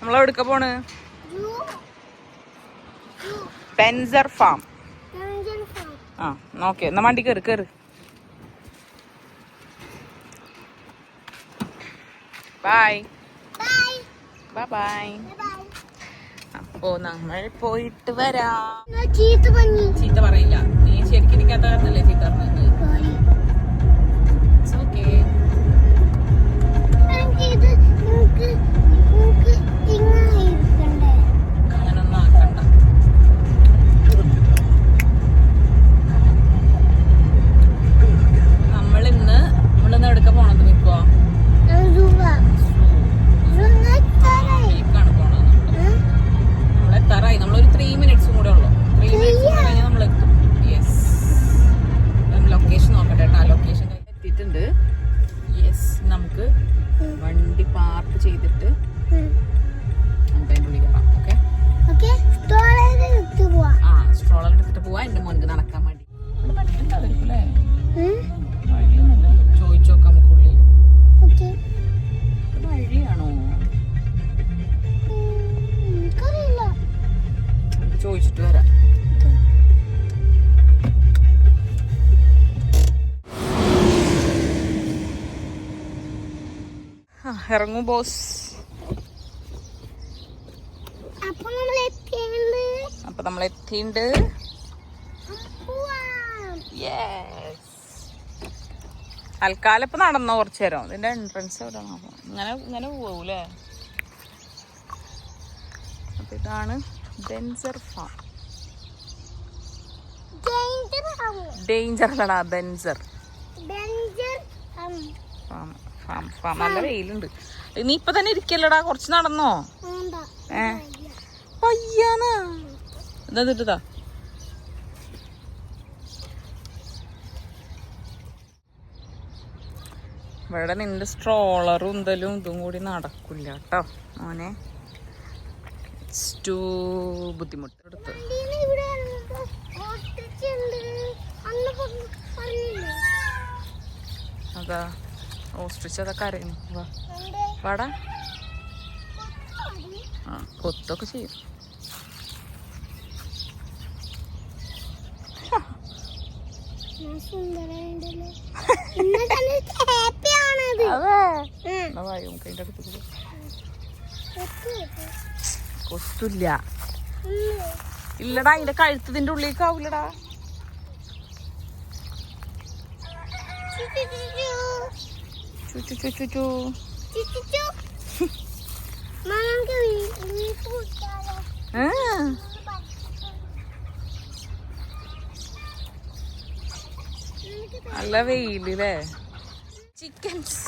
നമ്മളെവിടുക്ക പോണ്? ബെൻസർ ഫാം. ആ നോക്കേ എന്നാ വണ്ടി കയറി കയറി. Bye bye bye. അപ്പോ നമ്മൾ പോയിട്ട് വരാം. ചീത്ത പറയില്ല. നീ ശരിക്കും എനിക്കത്ത കാരണല്ലേ ചീത്ത പറഞ്ഞത്. അങ്ങനൊന്നും ആക്കണ്ട. നമ്മളിന്ന് എവിടക്ക പോണത് നിക്കോ? നമ്മളെത്താറായി. നമ്മളൊരു 3 minutes കൂടെ ഉള്ളു. 3 minutes കഴിഞ്ഞാൽ നമ്മളെത്തും. യെസ്, ലൊക്കേഷൻ നോക്കട്ടെ കേട്ടോ. ലൊക്കേഷൻ എത്തിയിട്ടുണ്ട്. യെസ്, നമുക്ക് വണ്ടി പാർക്ക് ചെയ്തിട്ട് നമുക്ക് അതിൻ്റെ ഉള്ളിൽ കയറാം. ഓക്കെ, ആ സ്ട്രോളർ എടുത്തിട്ട് പോവാ. എന്റെ മോൻക്ക് നടക്കാൻ വേണ്ടി പഠിക്കണ്ടാവില്ലേ? ചോദിച്ചു നോക്കാം നമുക്കുള്ളിൽ. വഴിയാണോ ചോദിച്ചിട്ട് വരാം. ഇറങ്ങും ബോസ്. അപ്പൊ നമ്മൾ എത്തിണ്ട്. തൽക്കാലം ഇപ്പൊ നടന്നോ കുറച്ചു നേരം. ഇതിന്റെ എൻട്രൻസ് എവിടെ? ഇങ്ങനെ പോവൂലേ? അപ്പൊ ഇതാണ് ബെൻസർ ഫാം. ഡേഞ്ചർ അല്ലടാ, ബെൻസർ ഫാം. നല്ല വെയിലുണ്ട്. നീ ഇപ്പൊ തന്നെ ഇരിക്കല്ലടാ, കുറച്ച് നടന്നോ. പയ്യാനാ ഇതാ. ഇവിടെ നിന്റെ സ്ട്രോളറും ഇതും കൂടി നടക്കില്ല കേട്ടോ മോനെ. ബുദ്ധിമുട്ട് എടുത്ത്. അതാ ഓസ്ട്രിച്ച് അതൊക്കെ അറിയുന്നു. വാടാ. ആ കൊത്തൊക്കെ ചെയ്യും. കൊത്തില്ല. ഇല്ലടാ, അതിന്റെ കഴുത്തതിന്റെ ഉള്ളിലേക്ക് ആവൂലടാ. നല്ല വെയിലല്ലേ. ചിക്കൻസ്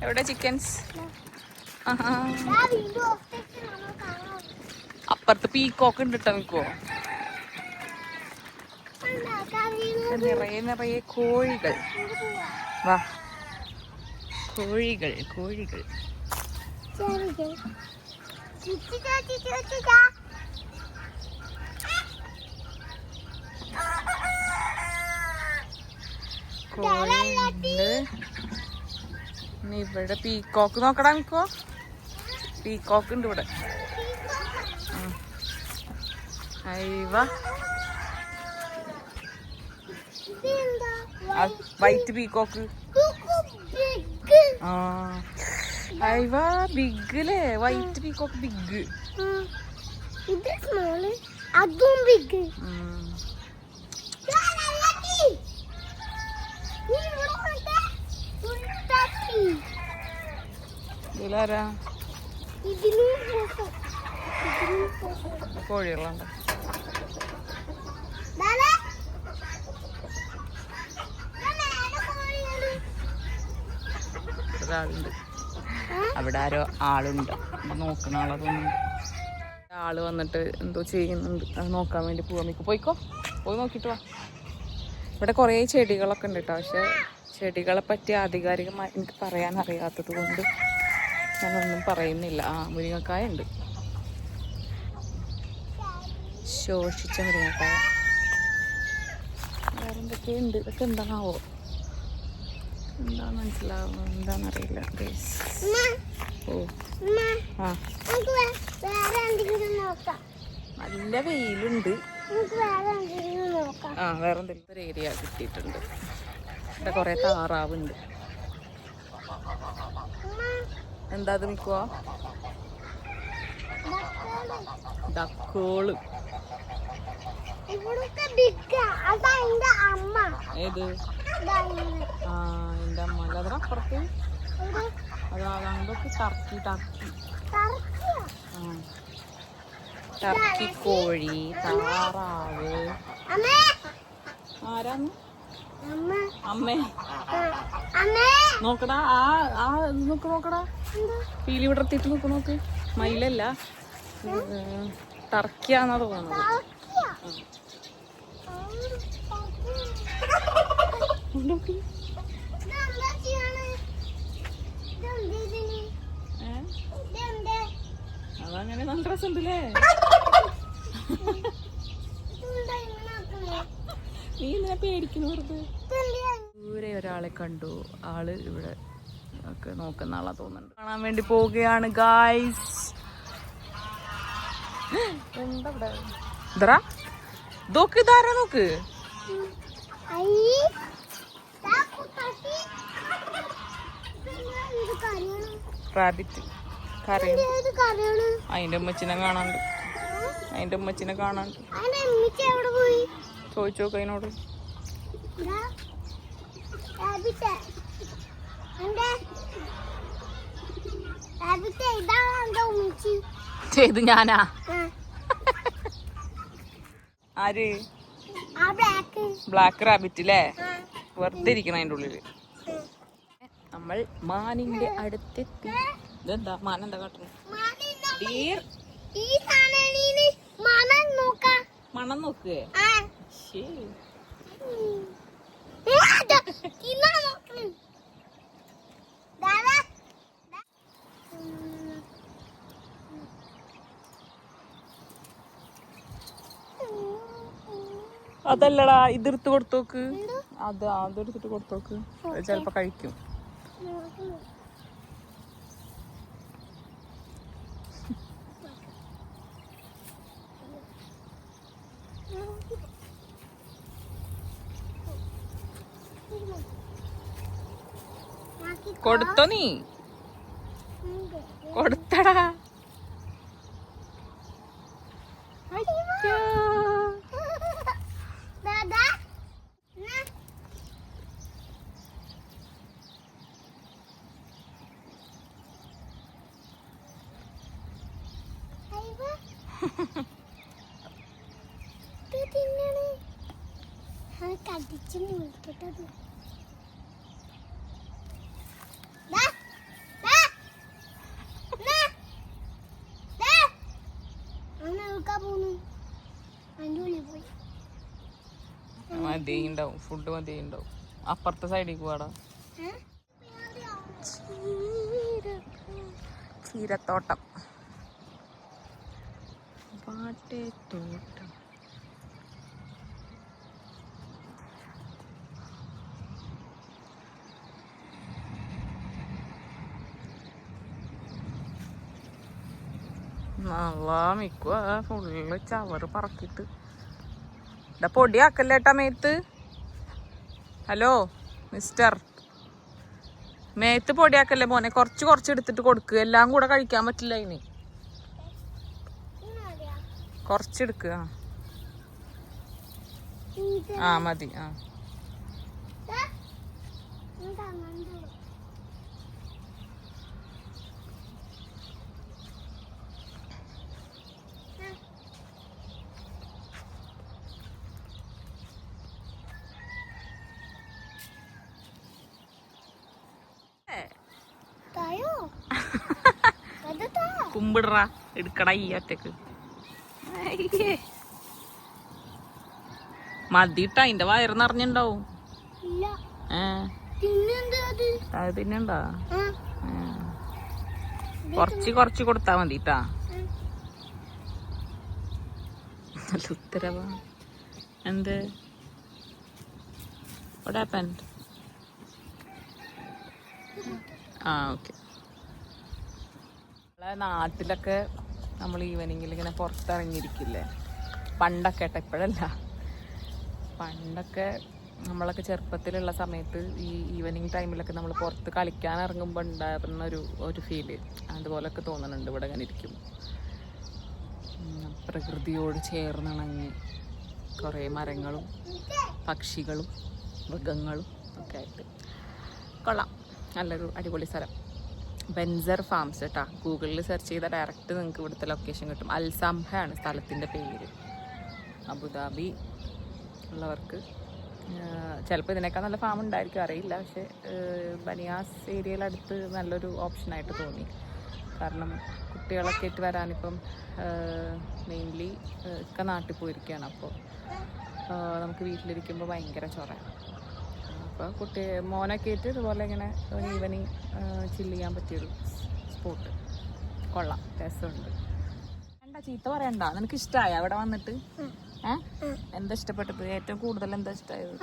എവിടെ? ചിക്കൻസ് അപ്പുറത്ത് പീക്കോക്ക് ഉണ്ട് കേട്ടോ. നിൽക്കുവോ? നിറയെ കോഴികൾ. വാ, കോഴികൾ. കോഴികൾ ഇവിടെ പീക്കോക്ക് നോക്കടാ. നിക്കോ, പീക്കോക്ക് ഉണ്ട് ഇവിടെ. White peacock. ആ അയവാ, ബിഗ് അല്ലേ? White peacock big. ഇതിലാരാ? കോഴികളുണ്ട്. ഒരാളുണ്ട് അവിടെ. ആരോ ആളുണ്ട് നോക്കണ ആളതൊന്നും. ആള് വന്നിട്ട് എന്തോ ചെയ്യുന്നുണ്ട്. അത് നോക്കാൻ വേണ്ടി പോവാൻ നിൽക്കും. പോയിക്കോ, പോയി നോക്കിയിട്ട് വാ. ഇവിടെ കുറേ ചെടികളൊക്കെ ഉണ്ട് കേട്ടോ. പക്ഷെ ചെടികളെ പറ്റി ആധികാരികമായി എനിക്ക് പറയാൻ അറിയാത്തത് കൊണ്ട് ഞാനൊന്നും പറയുന്നില്ല. ആ മുരിങ്ങക്കായ ഉണ്ട്, ശോഷിച്ച മുരിങ്ങക്കായ. വേറെന്തൊക്കെയുണ്ട്? ഇതൊക്കെ എന്താണാവോ? എന്താന്ന് മനസ്സിലാവും, എന്താന്നറിയില്ല. ഓ ആ നല്ല വെയിലുണ്ട്. ആ വേറെ എന്തെങ്കിലും ഒരു ഏരിയ കിട്ടിയിട്ടുണ്ട്. ഇവിടെ കൊറേ താറാവുണ്ട്. എന്താ അത് നിൽക്കുവാ? ഡക്കോള്. ഏത്? ആ എന്റെ അമ്മ. അല്ലാതെ അപ്പുറത്ത് അതൊക്കെ ടർക്കി. ടർക്കി കോഴി, താറാവ്. ആരാന്ന്? അമ്മേ നോക്കടാ. ആ നോക്കടാ, പീലി വിടർത്തിട്ട് നോക്ക്. മയിലല്ല, ടർക്കിയാന്നാ തോന്നുന്നത്. അതങ്ങനെ നല്ല രസമുണ്ടല്ലേ? നീ ഇങ്ങനെ പേടിക്കുന്നു വെറുതെ. ദൂരെ ഒരാളെ കണ്ടു. ആള് ഇവിടെ ഒക്കെ നോക്കുന്ന ആളാ തോന്നുന്നുണ്ട്. കാണാൻ വേണ്ടി പോവുകയാണ് ഗായ്സ്. എന്താ ഇവിടെ? ഇതാ നോക്ക്, ഇതാരാ നോക്ക്. റാബിറ്റ് അതിന്റെ ഉമ്മച്ചിനെ കാണാണ്ട്. ചോദിച്ചു നോക്ക് അതിനോട്. ചെയ്ത് ഞാനാ? ആര്? ബ്ലാക്ക് റാബിറ്റ് അല്ലേ? വെറുതെ ഇരിക്കണം അതിന്റെ ഉള്ളില്. നമ്മൾ മാനിന്റെ അടുത്തെത്തി. ഇതെന്താ മാൻ എന്താ കാട്ടുന്നത്? മണം നോക്ക്. അതല്ലടാ, ഇതെടുത്ത് കൊടുത്തോക്ക്. അതെടുത്തിട്ട് കൊടുത്തോക്ക്, ചിലപ്പോ കഴിക്കും. കൊടുത്തോ? നീ കൊടുത്തടാ. കടിച്ചു നിൽക്കട്ടത്. മതിയുണ്ടാവും, ഫുഡ് മതിയുണ്ടാവും. അപ്പുറത്തെ സൈഡിലേക്ക് പോവാടാ. ചീരത്തോട്ടം, പാട്ടത്തോട്ടം. നല്ല മിക്കുക ഫുള്ള് ചവറ് പറക്കിട്ട്. ഇവിടെ പൊടിയാക്കല്ലേട്ടാ മേത്ത്. ഹലോ മിസ്റ്റർ, മേത്ത് പൊടിയാക്കല്ലേ മോനെ. കുറച്ച് എടുത്തിട്ട് കൊടുക്കുക. എല്ലാം കൂടെ കഴിക്കാൻ പറ്റില്ല. ഇനി കുറച്ചെടുക്കുക. ആ മതി. ആ കുമ്പിടറാ, എടുക്കടാ ഈ ഒറ്റക്ക്. മതിട്ടാ, അതിന്റെ വയറ് നിറഞ്ഞിണ്ടാവും. അത് തിന്നണ്ടാ? കുറച്ച് കൊടുത്താ മതിട്ടാ. നല്ല ഉത്തരവാ. എന്ത്? What happened? ആ ഓക്കെ. നമ്മളെ നാട്ടിലൊക്കെ നമ്മൾ ഈവനിങ്ങിൽ ഇങ്ങനെ പുറത്തിറങ്ങിയിരിക്കില്ലേ, പണ്ടൊക്കെ കേട്ടോ, ഇപ്പോഴല്ല. പണ്ടൊക്കെ നമ്മളൊക്കെ ചെറുപ്പത്തിലുള്ള സമയത്ത് ഈ ഈവനിങ് ടൈമിലൊക്കെ നമ്മൾ പുറത്ത് കളിക്കാൻ ഇറങ്ങുമ്പോൾ ഉണ്ടായിരുന്ന ഒരു ഫീല് അതുപോലൊക്കെ തോന്നുന്നുണ്ട് ഇവിടെ ഇങ്ങനെ ഇരിക്കും. പ്രകൃതിയോട് ചേർന്നിണങ്ങി കുറേ മരങ്ങളും പക്ഷികളും മൃഗങ്ങളും ഒക്കെ ആയിട്ട് കൊള്ളാം. നല്ലൊരു അടിപൊളി സ്ഥലം. ബെൻസർ ഫാംസ് കേട്ടോ. ഗൂഗിളിൽ സെർച്ച് ചെയ്താൽ ഡയറക്റ്റ് നിങ്ങൾക്ക് ഇവിടുത്തെ ലൊക്കേഷൻ കിട്ടും. അൽസംഹ ആണ് സ്ഥലത്തിൻ്റെ പേര്. അബുദാബി ഉള്ളവർക്ക് ചിലപ്പോൾ ഇതിനേക്കാൾ നല്ല ഫാം ഉണ്ടായിരിക്കും, അറിയില്ല. പക്ഷേ ബനിയാസ് ഏരിയയിലടുത്ത് നല്ലൊരു ഓപ്ഷനായിട്ട് തോന്നി. കാരണം കുട്ടികളൊക്കെ ആയിട്ട് വരാനിപ്പം മെയിൻലി ഒക്കെ നാട്ടിൽ പോയിരിക്കുകയാണ്. അപ്പോൾ നമുക്ക് വീട്ടിലിരിക്കുമ്പോൾ ഭയങ്കര ചൊറയാണ്. അപ്പോൾ മോനൊക്കെ ആയിട്ട് ഇതുപോലെ ഇങ്ങനെ ഒരു ഈവനിങ് ചില്ല് ചെയ്യാൻ പറ്റിയൊരു സ്പോട്ട്. കൊള്ളാം, രസമുണ്ട്. വേണ്ട ചീത്ത പറയണ്ട. നിനക്ക് ഇഷ്ടമായ അവിടെ വന്നിട്ട്? എന്താ ഇഷ്ടപ്പെട്ടത്? ഏറ്റവും കൂടുതൽ എന്താ ഇഷ്ടമായത്?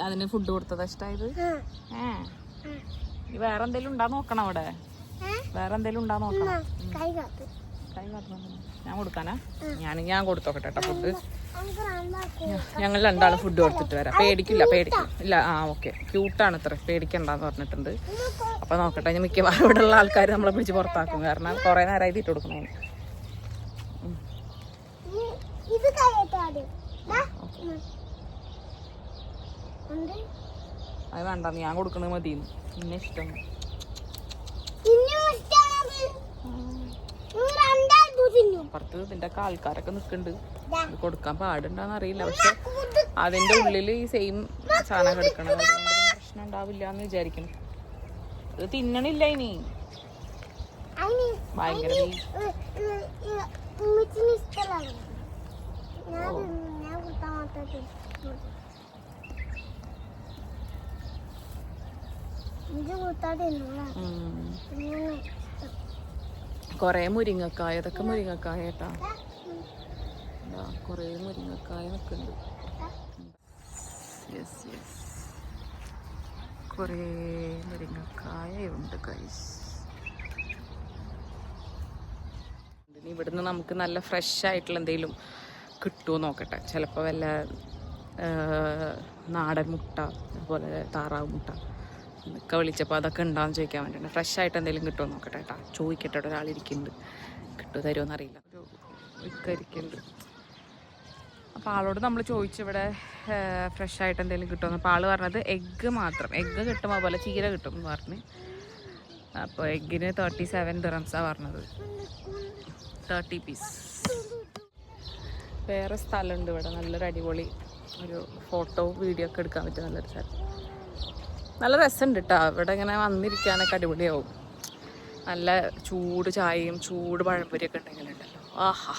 അതിന് ഫുഡ് കൊടുത്തതാ ഇഷ്ടമായത്? വേറെ എന്തെങ്കിലും ഉണ്ടാ നോക്കണം അവിടെ? വേറെ എന്തെങ്കിലും ഉണ്ടാ നോക്കണം? കൈ കാട്ടണം. ഞാൻ കൊടുക്കാനാ? ഞാൻ കൊടുത്തോക്കട്ടെ കേട്ടോ ഫുഡ്. ഞങ്ങൾ രണ്ടാളും ഫുഡ് കൊടുത്തിട്ട് വരാം. പേടിക്കില്ല. ഇല്ല. ആ ഓക്കെ, ക്യൂട്ടാണ് ഇത്ര, പേടിക്കണ്ടെന്ന് പറഞ്ഞിട്ടുണ്ട്. അപ്പൊ നോക്കട്ടെ. ഞാൻ മിക്കവാറും ഇവിടെ ഉള്ള ആൾക്കാർ നമ്മളെ പിടിച്ച് പുറത്താക്കും. കാരണം കുറെ നേരമായി തീറ്റ കൊടുക്കണേ. അത് വേണ്ട, ഞാൻ കൊടുക്കണത് മതി. പിന്നെ ഇഷ്ടം അപ്പുറത്ത് ഇതിന്റെ ഒക്കെ ആൾക്കാരൊക്കെ നിൽക്കുന്നുണ്ട്. ഇത് കൊടുക്കാൻ പാടുണ്ടാന്ന് അറിയില്ല. പക്ഷെ അതിന്റെ ഉള്ളിൽ ഈ സെയിം സാധനം എടുക്കണം. അതുകൊണ്ട് പ്രശ്നം ഉണ്ടാവില്ല എന്ന് വിചാരിക്കണം. ഇത് തിന്നണില്ല ഇനി. ഭയങ്കര കൊറേ മുരിങ്ങക്കായ. ഇതൊക്കെ മുരിങ്ങക്കായ കേട്ടാ. കൊറേ മുരിങ്ങക്കായ നിൽക്കുന്നുണ്ട്. കൊറേ മുരിങ്ങക്കായ ഉണ്ട് ഗൈസ്. ഇവിടുന്ന് നമുക്ക് നല്ല ഫ്രഷ് ആയിട്ടുള്ള എന്തെങ്കിലും കിട്ടുമോ നോക്കട്ടെ. ചിലപ്പോൾ വല്ല നാടൻ മുട്ട, അതുപോലെ താറാവ് മുട്ട ഒക്കെ വിളിച്ചപ്പോൾ അതൊക്കെ ഉണ്ടാകുമെന്ന് ചോദിക്കാൻ വേണ്ടിയിട്ട് ഫ്രഷ് ആയിട്ട് എന്തെങ്കിലും കിട്ടുമോ നോക്കട്ടെ കേട്ടോ. ചോദിക്കട്ടെ. ഒരാളിരിക്കുന്നുണ്ട്. കിട്ടുമോ തരുമോ എന്നറിയില്ല. ഒക്കെ ഇരിക്കുന്നുണ്ട്. അപ്പോൾ ആളോട് നമ്മൾ ചോദിച്ചു ഇവിടെ ഫ്രഷ് ആയിട്ട് എന്തെങ്കിലും കിട്ടുമെന്ന്. അപ്പോൾ ആൾ പറഞ്ഞത് എഗ്ഗ് മാത്രം. എഗ്ഗ് കിട്ടും, അതുപോലെ ചീര കിട്ടും എന്ന് പറഞ്ഞ്. അപ്പോൾ എഗ്ഗിന് 37 ദിറംസാണ് പറഞ്ഞത്, 30 പീസ്. വേറെ സ്ഥലമുണ്ട് ഇവിടെ, നല്ലൊരു അടിപൊളി ഒരു ഫോട്ടോ വീഡിയോ ഒക്കെ എടുക്കാൻ പറ്റും. നല്ലൊരു സ്ഥലം, നല്ല രസമുണ്ട് കേട്ടോ. ഇവിടെ ഇങ്ങനെ വന്നിരിക്കാനൊക്കെ അടിപൊളിയാവും. നല്ല ചൂട് ചായയും ചൂട് പഴംപൊരിയൊക്കെ ഉണ്ടെങ്കിലുണ്ടല്ലോ, ആഹാ,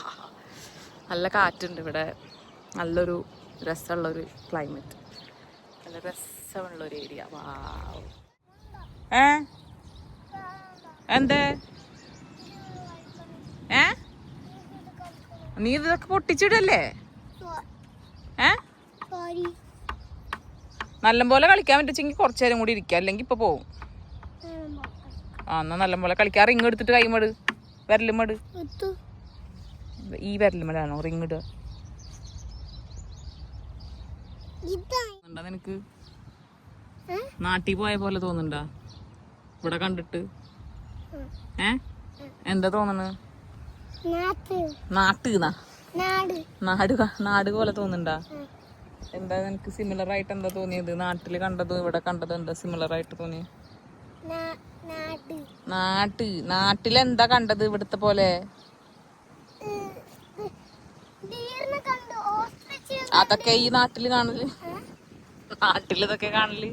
നല്ല കാറ്റുണ്ട് ഇവിടെ. നല്ലൊരു രസമുള്ളൊരു ക്ലൈമറ്റ്, നല്ല രസമുള്ളൊരു ഏരിയ. വാവ്. എന്തേ നീ ഇതൊക്കെ പൊട്ടിച്ചിടല്ലേ? നല്ലപോലെ കളിക്കാൻ പറ്റിച്ചെങ്കിൽ കുറച്ചു നേരം കൂടി ഇരിക്കുക, അല്ലെങ്കിൽ ഇപ്പൊ പോവും. എന്നാ നല്ലപോലെ കളിക്കാൻ. റിങ് എടുത്തിട്ട് കൈമട്, വിരലുമട്. ഈ വിരലുമടാണോ റിങ് ഇടുക? നിനക്ക് നാട്ടിൽ പോയ പോലെ തോന്നുന്നുണ്ടാ ഇവിടെ കണ്ടിട്ട്? എന്താ തോന്നണ്? നാട് പോലെ തോന്നുന്നുണ്ടാ? എന്താ നിനക്ക് സിമിലർ ആയിട്ട് എന്താ തോന്നിയത്? നാട്ടില് കണ്ടതും ഇവിടെ കണ്ടതും എന്താ സിമിലർ ആയിട്ട് തോന്നിയത്? നാട്ടിലെന്താ കണ്ടത് ഇവിടുത്തെ പോലെ? അതൊക്കെ ഈ നാട്ടില് കാണല്, നാട്ടിലിതൊക്കെ കാണല്,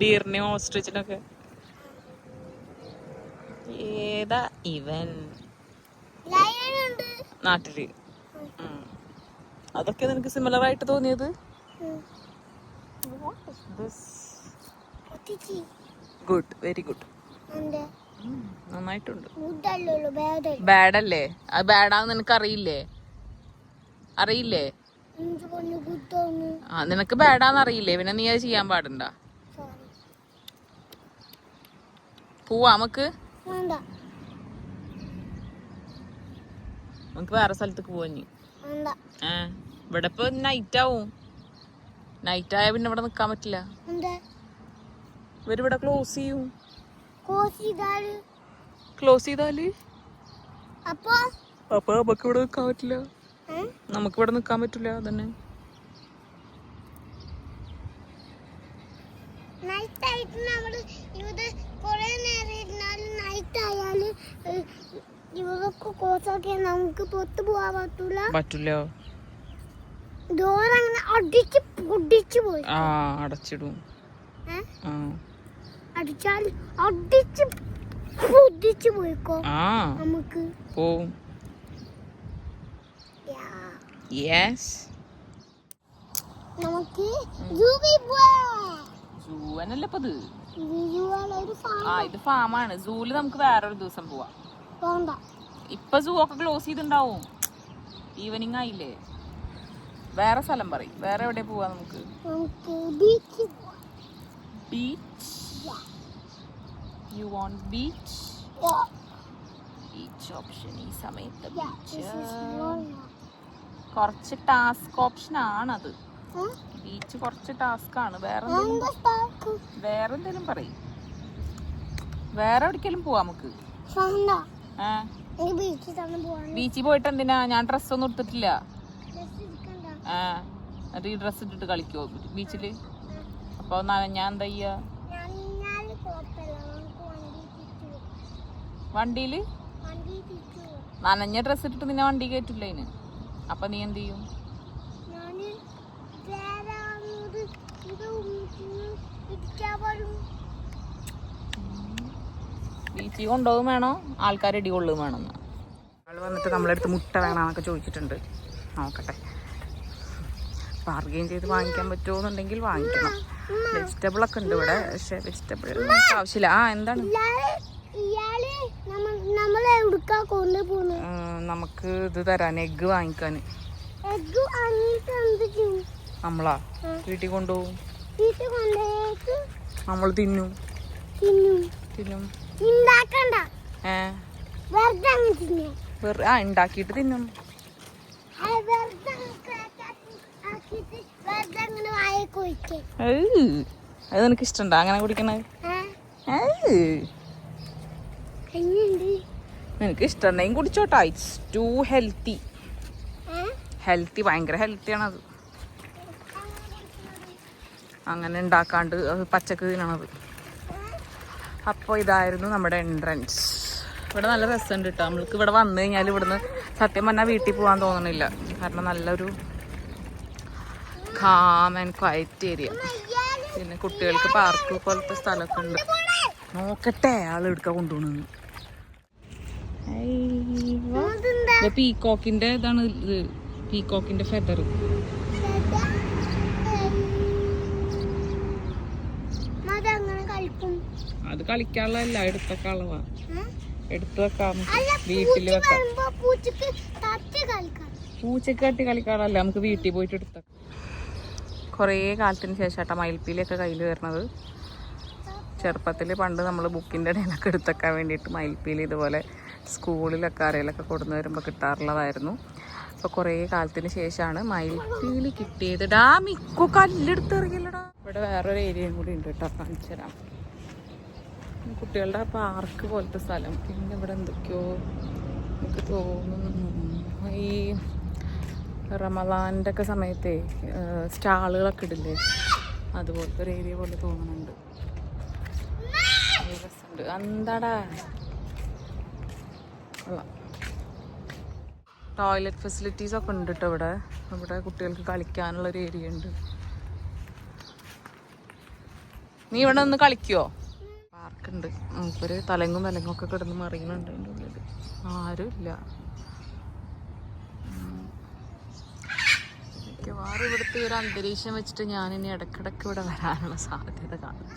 ഡീറിനെയും ഓസ്ട്രിച്ചിനൊക്കെ. ഏതാ ഇവൻ നാട്ടില്? അതൊക്കെ നിനക്ക് സിമിലർ ആയിട്ട് തോന്നിയത്? ഗുഡ്, വെരി ഗുഡ്, നന്നായിട്ടുണ്ട്. ബാഡല്ലേ? അത് ബാഡാന്ന് നിനക്ക് അറിയില്ലേ? നിനക്ക് ബാഡാന്ന് അറിയില്ലേ? പിന്നെ നീ അത് ചെയ്യാൻ പാടണ്ട. പോവാ നമുക്ക് വേണ്ട നമുക്ക് വേറെ സ്ഥലത്തേക്ക് പോവാ ഇനി. വേണ്ട ഇവിടെ ഇപ്പൊ നൈറ്റ് ആവും. നൈറ്റ് ആയ പിന്നെ ഇവിടെ നിക്കാൻ പറ്റില്ല. എന്താ ഇവരിവിടെ ക്ലോസ് ചെയ്യും. ക്ലോസ് ക്ലോസ് ചെയ്താല് അപ്പൊ അപ്പൊ നമുക്ക് ഇവിടെ നിക്കാൻ പറ്റില്ല. നമുക്ക് ഇവിടെ നിക്കാൻ പറ്റില്ല. അതന്നെ നൈറ്റ് ആയിട്ട് നമ്മള് ഇവിടെ കുറെ നേരം ഇരുന്നാലും നൈറ്റ് ആയാല് ഇവരൊക്കെ കോസാക്കി നമുക്ക് പുറത്ത് പോവാൻ പറ്റില്ല. ഡോർ അങ്ങനെ അടിച്ച് പൊടിച്ചു പോയി. അടച്ചിടും. അടിച്ചാൽ അടിച്ച് പൊടിച്ചു പോയിക്കോ നമുക്ക് പോവും. യെസ് നമുക്ക് സൂവിൽ പോവാം. സൂവനല്ലേ ഇപ്പൊ ഇത്? ഇത് ഫാമാണ്. സൂല് നമുക്ക് വേറൊരു ദിവസം പോവാം. ഇപ്പൊ സൂ ഒക്കെ ക്ലോസ് ചെയ്തിണ്ടാവും. ഈവനിങ് ആയില്ലേ. വേറെ സ്ഥലം പറയും. വേറെ എവിടെ പോവാ നമുക്ക്? Beach. You want beach? Beach option ഈ സമയത്ത്. ബീച്ച് കുറച്ച് ടാസ്ക് ഓപ്ഷൻ ആണത്. ബീച്ച് കുറച്ച് ടാസ്ക് ആണ്. വേറെ എന്തെങ്കിലും പറയും. വേറെ എവിടേക്കെങ്കിലും പോവാ നമുക്ക്. ബീച്ചിൽ പോയിട്ട് എന്തിനാ? ഞാൻ ഡ്രസ്സൊന്നും എടുത്തിട്ടില്ല. എന്നിട്ട് ഈ ഡ്രസ് ഇട്ടിട്ട് കളിക്കോ ബീച്ചില്? അപ്പൊ ഞാൻ എന്താ ചെയ്യാ? വണ്ടിയില് നനഞ്ഞ ഡ്രസ് ഇട്ടിട്ട് നിന്നെ വണ്ടി കയറ്റില്ല അതിന്. അപ്പൊ നീ എന്ത് ചെയ്യും? ബീച്ചിൽ കൊണ്ടുപോകും വേണോ ആൾക്കാർ ഇടി കൊള്ളും വേണമെന്ന് ആൾ വന്നിട്ട് നമ്മളെടുത്ത് മുട്ട വേണമെന്നൊക്കെ ചോദിച്ചിട്ടുണ്ട്. നോക്കട്ടെ, ബാർഗെയിൻ ചെയ്ത് വാങ്ങിക്കാൻ പറ്റുമോ എന്നുണ്ടെങ്കിൽ വാങ്ങിക്കണം. വെജിറ്റബിൾ ഒക്കെ ഉണ്ട് ഇവിടെ, പക്ഷെ വെജിറ്റബിൾ ആവശ്യമില്ല. എന്താണ് നമുക്ക് ഇത് തരാൻ? എഗ്ഗ് വാങ്ങിക്കാൻ. നമ്മളാ വീട്ടിൽ കൊണ്ടുപോകും. നമ്മൾ തിന്നും. ഉണ്ടാക്കിട്ട് തിന്നും. അത് നിനക്ക് ഇഷ്ടണ്ടോ അങ്ങനെ കുടിക്കണത്? നിനക്ക് ഇഷ്ടമുണ്ടെങ്കിൽ കുടിച്ചോട്ടാ. It's to healthy. ഭയങ്കര ഹെൽത്തിയാണത്. അങ്ങനെ ഉണ്ടാക്കാണ്ട് പച്ചക്ക് തിന്നണത്. അപ്പോൾ ഇതായിരുന്നു നമ്മുടെ എൻട്രൻസ്. ഇവിടെ നല്ല രസമുണ്ട് കേട്ടോ. നമ്മൾക്ക് ഇവിടെ വന്നു കഴിഞ്ഞാൽ ഇവിടുന്ന് സത്യം പറഞ്ഞാൽ വീട്ടിൽ പോകാൻ തോന്നണില്ല. കാരണം നല്ലൊരു കാം ആൻഡ് ക്വയറ്റ് ഏരിയ. പിന്നെ കുട്ടികൾക്ക് പാർക്ക് പോലത്തെ സ്ഥലമൊക്കെ ഉണ്ട്. നോക്കട്ടെ ആളെടുക്കാൻ കൊണ്ടുപോകണമെന്ന്. പീകോക്കിന്റെ ഇതാണ് ഇത്. പീകോക്കിന്റെ ഫെദർ. അത് കളിക്കാനുള്ളതല്ല, എടുത്തൊക്കെയുള്ളതാ. എടുത്തു വെക്കാം, വീട്ടിൽ വെക്കാം. പൂച്ചക്ക് തട്ടി കളിക്കാനുള്ളതല്ല, നമുക്ക് വീട്ടിൽ പോയിട്ട് എടുത്ത. കുറേ കാലത്തിന് ശേഷമാട്ടാ മയിൽപ്പീലിയൊക്കെ കയ്യിൽ വരുന്നത്. ചെറുപ്പത്തിൽ പണ്ട് നമ്മൾ ബുക്കിൻ്റെ ഇടയിലൊക്കെ എടുത്തൊക്കാൻ വേണ്ടിയിട്ട് മയിൽപ്പീലി ഇതുപോലെ സ്കൂളിലൊക്കെ ആരെയിലൊക്കെ കൊടുന്നു വരുമ്പോൾ കിട്ടാറുള്ളതായിരുന്നു. അപ്പോൾ കുറേ കാലത്തിന് ശേഷമാണ് മയിൽപ്പീലി കിട്ടിയത്. മിക്കു കല്ലെടുത്ത് എറിയില്ലടാ. ഇവിടെ വേറൊരു ഏരിയയും കൂടി ഉണ്ട് കേട്ടോ, കാണിച്ചു തരാം. കുട്ടികളുടെ പാർക്ക് പോലത്തെ സ്ഥലം. പിന്നെ ഇവിടെ എന്തൊക്കെയോ എനിക്ക് തോന്നുന്നു ഈ റമദാൻ്റെ ഒക്കെ സമയത്തെ സ്റ്റാളുകളൊക്കെ ഇടില്ലേ, അതുപോലത്തെ ഒരു ഏരിയ പോലെ തോന്നുന്നുണ്ട്. രസമുണ്ട്. എന്താടാ ടോയ്ലറ്റ് ഫെസിലിറ്റീസ് ഒക്കെ ഉണ്ട് കേട്ടോ ഇവിടെ. ഇവിടെ കുട്ടികൾക്ക് കളിക്കാനുള്ളൊരു ഏരിയ ഉണ്ട്. നീ ഇവിടെ ഒന്ന് കളിക്കുവോ? പാർക്കുണ്ട്. നമുക്കൊരു തലങ്ങും ഒക്കെ കിടന്ന് മറിയുന്നുണ്ട് അതിൻ്റെ ഉള്ളിൽ. ആരും ഇല്ല. മിക്കവാറും ഇവിടുത്തെ ഒരു അന്തരീക്ഷം വെച്ചിട്ട് ഞാനിനി ഇടയ്ക്കിടയ്ക്ക് ഇവിടെ വരാനുള്ള സാധ്യത കാണുന്നു.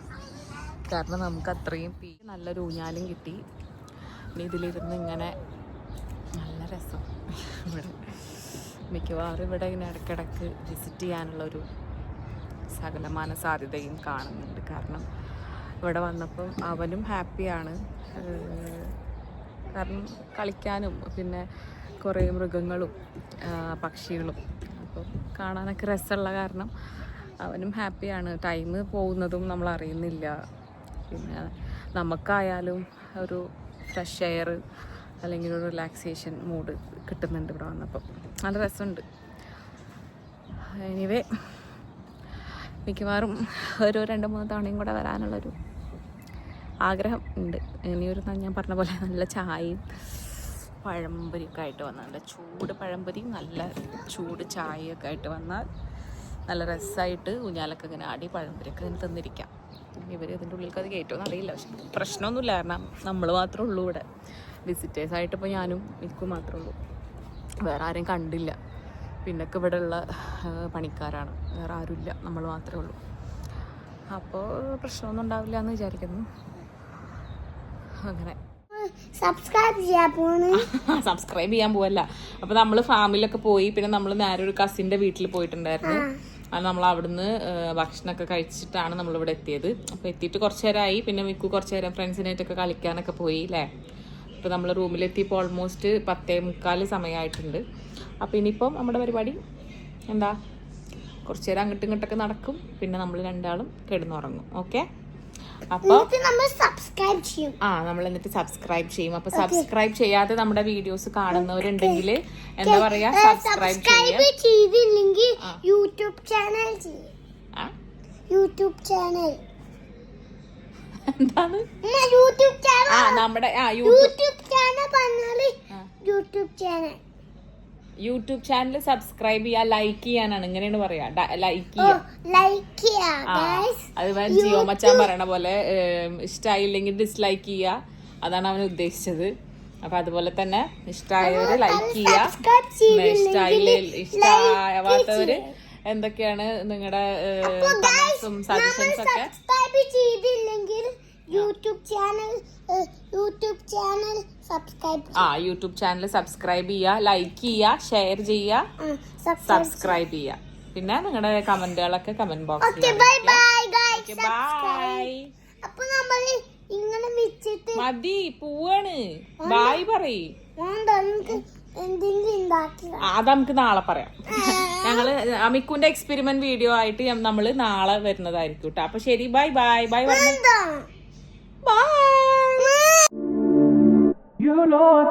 കാരണം നമുക്ക് അത്രയും നല്ലൊരു ഊഞ്ഞാലും കിട്ടി. ഇനി ഇതിലിരുന്ന് ഇങ്ങനെ നല്ല രസം. ഇവിടെ മിക്കവാറും ഇവിടെ ഇങ്ങനെ ഇടയ്ക്കിടയ്ക്ക് വിസിറ്റ് ചെയ്യാനുള്ളൊരു സകലമാന സാധ്യതയും കാണുന്നുണ്ട്. കാരണം ഇവിടെ വന്നപ്പം അവനും ഹാപ്പിയാണ്. കാരണം കളിക്കാനും പിന്നെ കുറേ മൃഗങ്ങളും പക്ഷികളും അപ്പം കാണാനൊക്കെ രസമുള്ള കാരണം അവനും ഹാപ്പിയാണ്. ടൈം പോകുന്നതും നമ്മൾ അറിയുന്നില്ല. പിന്നെ നമുക്കായാലും ഒരു ഫ്രഷ് എയർ അല്ലെങ്കിൽ ഒരു റിലാക്സേഷൻ മൂഡ് കിട്ടുന്നുണ്ട് ഇവിടെ വന്നപ്പം. നല്ല രസമുണ്ട്. എനിവേ മിക്കവാറും ഒരു 2-3 തവണയും കൂടെ വരാനുള്ളൊരു ആഗ്രഹം ഉണ്ട്. ഇനിയൊരു ഞാൻ പറഞ്ഞ പോലെ നല്ല ചായയും പഴംപൊരിയൊക്കെ ആയിട്ട് വന്നാൽ, നല്ല ചൂട് പഴംപൊരിയും നല്ല ചൂട് ചായയൊക്കെ ആയിട്ട് വന്നാൽ നല്ല രസമായിട്ട് ഊഞ്ഞാലൊക്കെ ഇങ്ങനെ ആടി പഴംപൊരിയൊക്കെ ഇങ്ങനെ തന്നിരിക്കാം. ഇവർ ഇതിൻ്റെ ഉള്ളിലേക്ക് അത് കയറ്റുമെന്ന് അറിയില്ല. പക്ഷെ പ്രശ്നമൊന്നുമില്ല, കാരണം നമ്മൾ മാത്രമേ ഉള്ളൂ ഇവിടെ. വിസിറ്റേഴ്സായിട്ട് ഇപ്പോൾ ഞാനും എനിക്കും മാത്രമേ ഉള്ളൂ, വേറെ ആരെയും കണ്ടില്ല. പിന്നൊക്കെ ഇവിടെ ഉള്ള പണിക്കാരാണ്, വേറെ ആരുമില്ല, നമ്മൾ മാത്രമേ ഉള്ളൂ. അപ്പോൾ പ്രശ്നമൊന്നും ഉണ്ടാവില്ല എന്ന് വിചാരിക്കുന്നു. അങ്ങനെ സബ്സ്ക്രൈബ് ചെയ്യാൻ പോവല്ല. അപ്പോൾ നമ്മൾ ഫാമിലൊക്കെ പോയി. പിന്നെ നമ്മൾ നേരെ ഒരു കസിൻ്റെ വീട്ടിൽ പോയിട്ടുണ്ടായിരുന്നു. അത് നമ്മൾ അവിടുന്ന് ഭക്ഷണമൊക്കെ കഴിച്ചിട്ടാണ് നമ്മളിവിടെ എത്തിയത്. അപ്പോൾ എത്തിയിട്ട് കുറച്ച് നേരമായി. പിന്നെ മിക്കു കുറച്ച് നേരം ഫ്രണ്ട്സിനായിട്ടൊക്കെ കളിക്കാനൊക്കെ പോയി അല്ലേ. ഇപ്പോൾ നമ്മൾ റൂമിലെത്തിയപ്പോൾ ഓൾമോസ്റ്റ് 10:45 സമയമായിട്ടുണ്ട്. അപ്പോൾ ഇനിയിപ്പം നമ്മുടെ പരിപാടി എന്താ, കുറച്ച് നേരം അങ്ങോട്ടും ഇങ്ങോട്ടൊക്കെ നടക്കും. പിന്നെ നമ്മൾ രണ്ടാളും കിടന്നുറങ്ങും. ഓക്കെ, അപ്പോൾ നമ്മൾ എന്നിട്ട് സബ്സ്ക്രൈബ് ചെയ്യും. അപ്പോൾ സബ്സ്ക്രൈബ് ചെയ്യാതെ നമ്മുടെ വീഡിയോസ് കാണുന്നവരുണ്ടെങ്കിൽ എന്താ പറയാ, സബ്സ്ക്രൈബ് ചെയ്തില്ലെങ്കിൽ യൂട്യൂബ് ചാനൽ എന്താണ്, നമ്മുടെ യൂട്യൂബ് ചാനൽ സബ്സ്ക്രൈബ് ചെയ്യാ, ലൈക്ക് ചെയ്യാനാണ്, ഇങ്ങനെയാണ് പറയാ. ലൈക്ക് ചെയ്യാ. അത് ജിയോ മച്ചാൻ പറയണ പോലെ ഇഷ്ടമായില്ലെങ്കിൽ ഡിസ്ലൈക്ക് ചെയ്യാ, അതാണ് അവൻ ഉദ്ദേശിച്ചത്. അപ്പൊ അതുപോലെ തന്നെ ഇഷ്ടമായവര് ലൈക്ക് ചെയ്യാ, ഇഷ്ടമാവാത്തവര് എന്തൊക്കെയാണ് നിങ്ങളുടെ കമന്റ്സും സജഷൻസ് ഒക്കെ യൂട്യൂബ് ചാനൽ സബ്സ്ക്രൈബ് ചെയ്യുക, ലൈക്ക് ചെയ്യുക, ഷെയർ ചെയ്യുക, സബ്സ്ക്രൈബ് ചെയ്യുക. പിന്നെ നിങ്ങളുടെ കമന്റുകളൊക്കെ കമന്റ് ബോക്സിൽ മതി. പോവാണ്, ബായ് പറയ്. അത് നമുക്ക് നാളെ പറയാം. ഞങ്ങള് അമിക്കുന്റെ എക്സ്പെരിമെന്റ് വീഡിയോ ആയിട്ട് നമ്മള് നാളെ വരുന്നതായിരിക്കും കേട്ടോ. അപ്പൊ ശരി, ബൈ ബൈ. ബൈ പറഞ്ഞു. Bye. You know it.